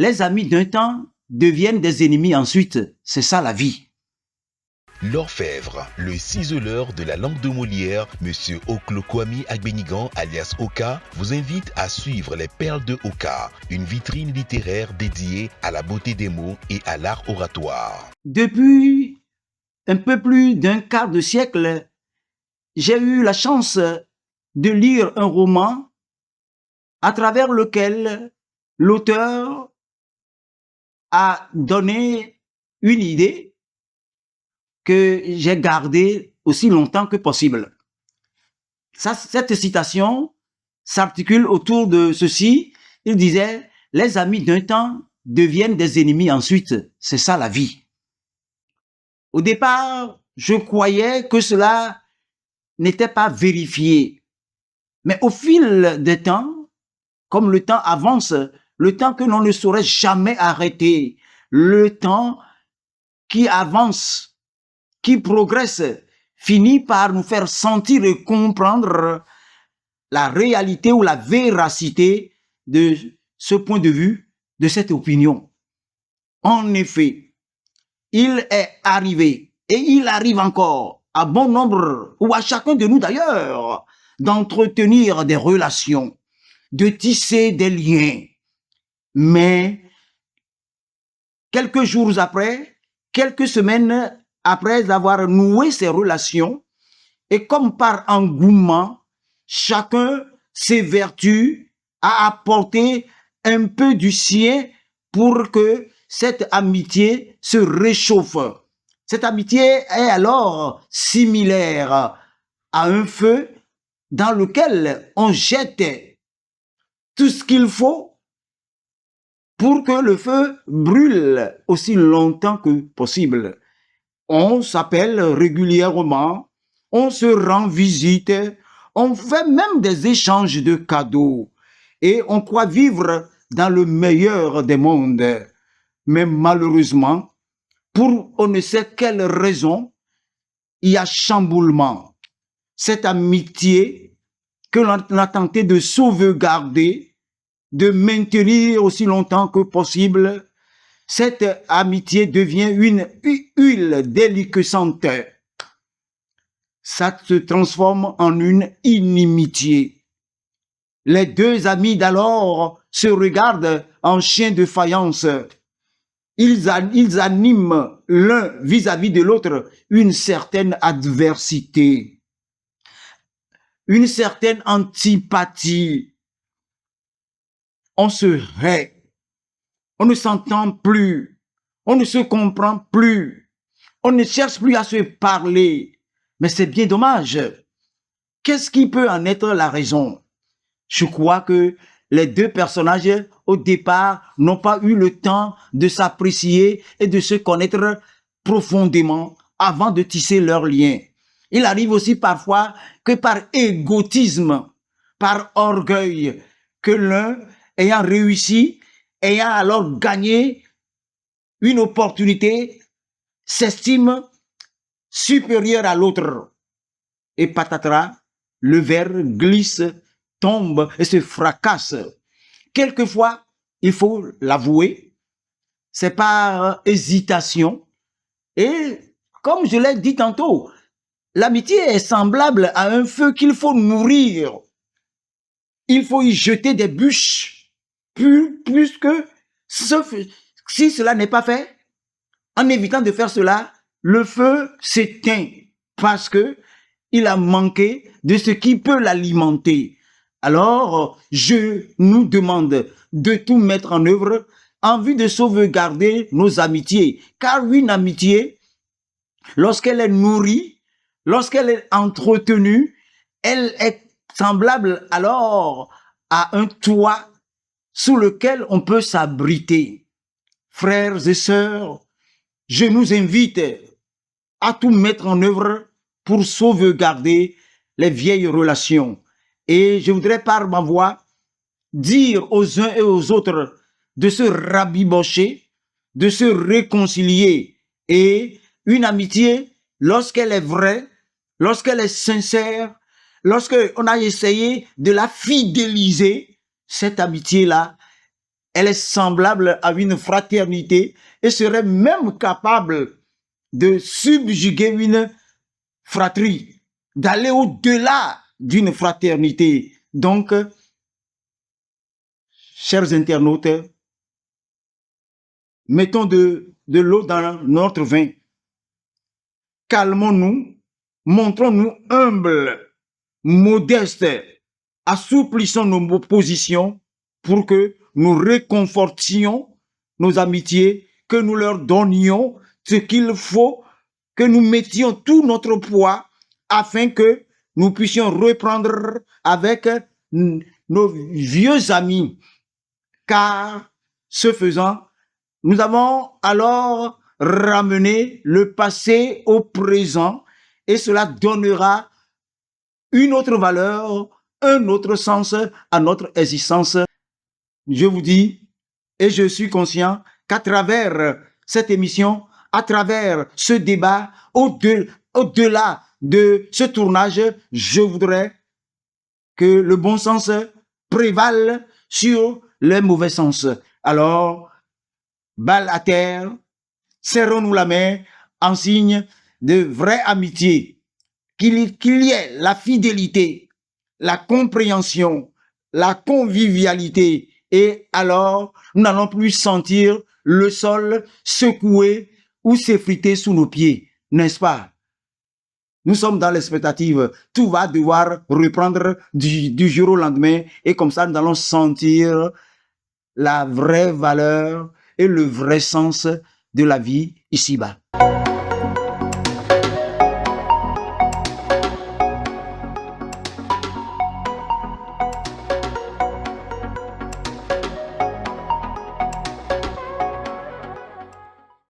Les amis d'un temps deviennent des ennemis ensuite. C'est ça la vie. L'orfèvre, le ciseleur de la langue de Molière, Monsieur Oklokwami Agbenigan alias Oka, vous invite à suivre les Perles de Oka, une vitrine littéraire dédiée à la beauté des mots et à l'art oratoire. Depuis un peu plus d'un quart de siècle, j'ai eu la chance de lire un roman à travers lequel l'auteur a donné une idée que j'ai gardée aussi longtemps que possible. Cette citation s'articule autour de ceci. Il disait, les amis d'un temps deviennent des ennemis ensuite. C'est ça la vie. Au départ, je croyais que cela n'était pas vérifié. Mais au fil des temps, comme le temps avance, le temps que l'on ne saurait jamais arrêter, le temps qui avance, qui progresse, finit par nous faire sentir et comprendre la réalité ou la véracité de ce point de vue, de cette opinion. En effet, il est arrivé, et il arrive encore, à bon nombre, ou à chacun de nous d'ailleurs, d'entretenir des relations, de tisser des liens. Mais, quelques jours après, quelques semaines après avoir noué ces relations, et comme par engouement, chacun s'évertue à apporter un peu du sien pour que cette amitié se réchauffe. Cette amitié est alors similaire à un feu dans lequel on jette tout ce qu'il faut pour que le feu brûle aussi longtemps que possible. On s'appelle régulièrement, on se rend visite, on fait même des échanges de cadeaux et on croit vivre dans le meilleur des mondes. Mais malheureusement, pour on ne sait quelle raison, il y a chamboulement. Cette amitié que l'on a tenté de sauvegarder, de maintenir aussi longtemps que possible, cette amitié devient une huile déliquescente. Ça se transforme en une inimitié. Les deux amis d'alors se regardent en chiens de faïence. Ils animent l'un vis-à-vis de l'autre une certaine adversité, une certaine antipathie. On se hait, on ne s'entend plus, on ne se comprend plus, on ne cherche plus à se parler. Mais c'est bien dommage. Qu'est-ce qui peut en être la raison? Je crois que les deux personnages, au départ, n'ont pas eu le temps de s'apprécier et de se connaître profondément avant de tisser leurs liens. Il arrive aussi parfois que par égotisme, par orgueil, que l'un ayant réussi, ayant alors gagné une opportunité, s'estime supérieur à l'autre. Et patatras, le verre glisse, tombe et se fracasse. Quelquefois, il faut l'avouer, c'est par hésitation. Et comme je l'ai dit tantôt, l'amitié est semblable à un feu qu'il faut nourrir. Il faut y jeter des bûches, plus que si cela n'est pas fait. En évitant de faire cela, le feu s'éteint parce que il a manqué de ce qui peut l'alimenter. Alors, je nous demande de tout mettre en œuvre en vue de sauvegarder nos amitiés. Car une amitié, lorsqu'elle est nourrie, lorsqu'elle est entretenue, elle est semblable alors à un toit sous lequel on peut s'abriter. Frères et sœurs, je nous invite à tout mettre en œuvre pour sauvegarder les vieilles relations. Et je voudrais par ma voix dire aux uns et aux autres de se rabibocher, de se réconcilier. Et une amitié, lorsqu'elle est vraie, lorsqu'elle est sincère, lorsqu'on a essayé de la fidéliser, cette amitié-là elle est semblable à une fraternité et serait même capable de subjuguer une fratrie, d'aller au-delà d'une fraternité. Donc, chers internautes, mettons de l'eau dans notre vin. Calmons-nous, montrons-nous humbles, modestes, assouplissons nos positions pour que nous réconfortions nos amitiés, que nous leur donnions ce qu'il faut, que nous mettions tout notre poids afin que nous puissions reprendre avec nos vieux amis. Car, ce faisant, nous avons alors ramené le passé au présent et cela donnera une autre valeur, un autre sens à notre existence. Je vous dis, et je suis conscient qu'à travers cette émission, à travers ce débat, au-delà de ce tournage, je voudrais que le bon sens prévale sur le mauvais sens. Alors, balle à terre, serrons-nous la main en signe de vraie amitié, qu'il y ait la fidélité, la compréhension, la convivialité, et alors nous n'allons plus sentir le sol secouer ou s'effriter sous nos pieds, n'est-ce pas? Nous sommes dans l'expectative, tout va devoir reprendre du jour au lendemain et comme ça nous allons sentir la vraie valeur et le vrai sens de la vie ici-bas.